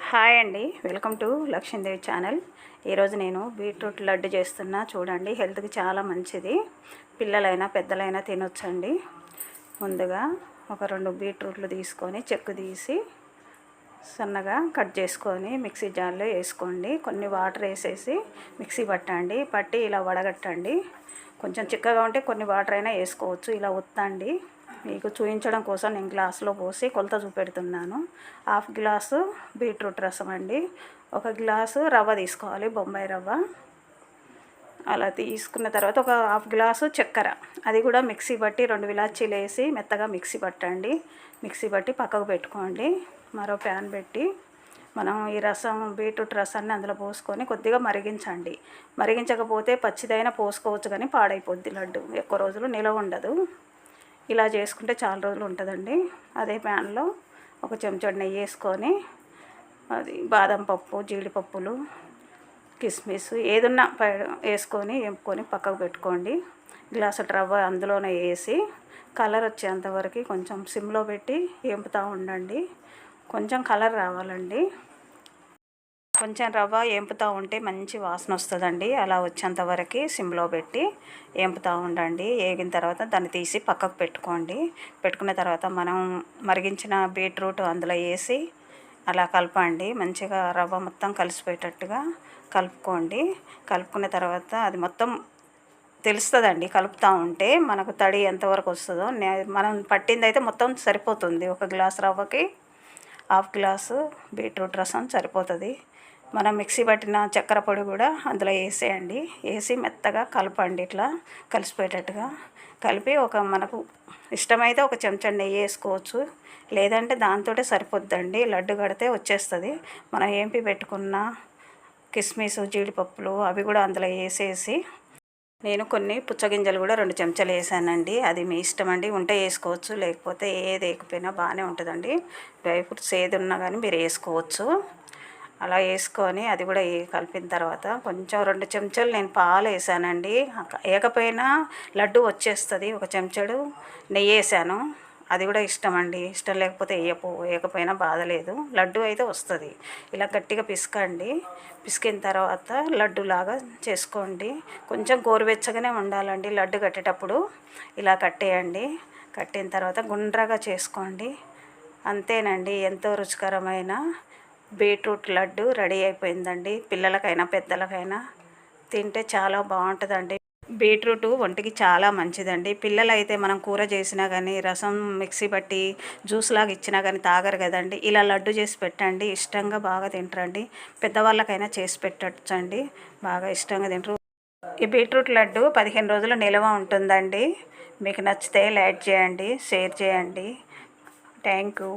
Hi అండి, welcome to Lakshmidevi channel. ఈరోజు నేను బీట్రూట్ లడ్డు చేస్తున్నా. చూడండి, హెల్త్కి చాలా మంచిది. పిల్లలైనా పెద్దలైనా తినొచ్చండి. ముందుగా ఒక 2 బీట్రూట్లు తీసుకొని చెక్కు తీసి సన్నగా కట్ చేసుకొని మిక్సీ జార్లో వేసుకోండి. కొన్ని వాటర్ వేసేసి మిక్సీ పట్టండి. పట్టి ఇలా వడగట్టండి. కొంచెం చిక్కగా ఉంటే కొన్ని వాటర్ అయినా వేసుకోవచ్చు. ఇలా ఒత్తండి. మీకు చూపించడం కోసం నేను గ్లాసులో పోసి కొలత చూపెడుతున్నాను. 1/2 గ్లాసు బీట్రూట్ రసం అండి. 1 గ్లాసు రవ్వ తీసుకోవాలి, బొంబాయి రవ్వ. అలా తీసుకున్న తర్వాత ఒక 1/2 గ్లాసు చక్కెర, అది కూడా మిక్సీ పట్టి 2 ఇలాచీలు వేసి మెత్తగా మిక్సీ పట్టండి. మిక్సీ పట్టి పక్కకు పెట్టుకోండి. మరో ప్యాన్ పెట్టి మనం ఈ రసం బీట్రూట్ రసాన్ని అందులో పోసుకొని కొద్దిగా మరిగించండి. మరిగించకపోతే పచ్చిదైనా పోసుకోవచ్చు, కానీ పాడైపోద్ది లడ్డు, ఎక్కువ రోజులు నిలవ ఉండదు. ఇలా చేసుకుంటే చాలా రోజులు ఉంటుందండి. అదే ప్యాన్లో ఒక చెంచాడు నెయ్యి వేసుకొని అది బాదం పప్పు, జీడిపప్పులు, కిస్మిస్ ఏదన్నా వేసుకొని వేపుకొని పక్కకు పెట్టుకోండి. గ్లాసు రవ్వ అందులోనే వేసి కలర్ వచ్చేంతవరకు కొంచెం సిమ్లో పెట్టి వేపుతూ ఉండండి. కొంచెం కలర్ రావాలండి. కొంచెం రవ్వ వేపుతూ ఉంటే మంచి వాసన వస్తుందండి. అలా వచ్చేంతవరకు సిమ్లో పెట్టి వేపుతూ ఉండండి. వేగిన తర్వాత దాన్ని తీసి పక్కకు పెట్టుకోండి. పెట్టుకున్న తర్వాత మనం మరిగించిన బీట్రూట్ అందులో వేసి అలా కలపండి. మంచిగా రవ్వ మొత్తం కలిసిపోయేటట్టుగా కలుపుకోండి. కలుపుకున్న తర్వాత అది మొత్తం తెలుస్తుందండి. కలుపుతూ ఉంటే మనకు తడి ఎంతవరకు వస్తుందో. మనం పట్టింది అయితే మొత్తం సరిపోతుంది. 1 గ్లాస్ రవ్వకి 1/2 గ్లాసు బీట్రూట్ రసం సరిపోతుంది. మనం మిక్సీ పట్టిన చక్కెర పొడి కూడా అందులో వేసేయండి. వేసి మెత్తగా కలపండి. ఇట్లా కలిసిపోయేటట్టుగా కలిపి మనకు ఇష్టమైతే ఒక చెంచా నెయ్యి వేసుకోవచ్చు, లేదంటే దాంతో సరిపోద్దండి. లడ్డు కడితే వచ్చేస్తుంది. మనం ఏంపి పెట్టుకున్న కిస్మిస్, జీడిపప్పులు అవి కూడా అందులో వేసేసి నేను కొన్ని పుచ్చగింజలు కూడా 2 చెంచాలు వేసానండి. అది మీ ఇష్టం అండి. ఉంటే వేసుకోవచ్చు, లేకపోతే ఏది వేయకపోయినా బాగానే ఉంటుందండి. డ్రై ఫ్రూట్స్ ఏది ఉన్నా కానీ మీరు వేసుకోవచ్చు. అలా వేసుకొని అది కూడా కలిపిన తర్వాత కొంచెం 2 చెంచాలు నేను పాలు వేసానండి. వేయకపోయినా లడ్డు వచ్చేస్తుంది. 1 చెంచాడు నెయ్యి వేసాను. అది కూడా ఇష్టం అండి. ఇష్టం లేకపోతే వేయకపోయినా బాధ లేదు. లడ్డు అయితే వస్తుంది. ఇలా గట్టిగా పిసకండి. పిసికిన తర్వాత లడ్డులాగా చేసుకోండి. కొంచెం గోరువెచ్చగానే ఉండాలండి లడ్డు కట్టేటప్పుడు. ఇలా కట్టేయండి. కట్టిన తర్వాత గుండ్రగా చేసుకోండి. అంతేనండి, ఎంతో రుచికరమైన బీట్రూట్ లడ్డు రెడీ అయిపోయిందండి. పిల్లలకైనా పెద్దలకైనా తింటే చాలా బాగుంటుందండి. బీట్రూట్ ఒంటికి చాలా మంచిదండి. పిల్లలైతే మనం కూర చేసినా కానీ, రసం మిక్సీ పట్టి జ్యూస్ లాగా ఇచ్చినా కానీ తాగరు కదండి. ఇలా లడ్డు చేసి పెట్టండి, ఇష్టంగా బాగా తింటారండి. పెద్దవాళ్ళకైనా చేసి పెట్టచ్చండి, బాగా ఇష్టంగా తింటారు. ఈ బీట్రూట్ లడ్డు 15 రోజులు నిల్వ ఉంటుందండి. మీకు నచ్చితే లైక్ చేయండి, షేర్ చేయండి. Thank you.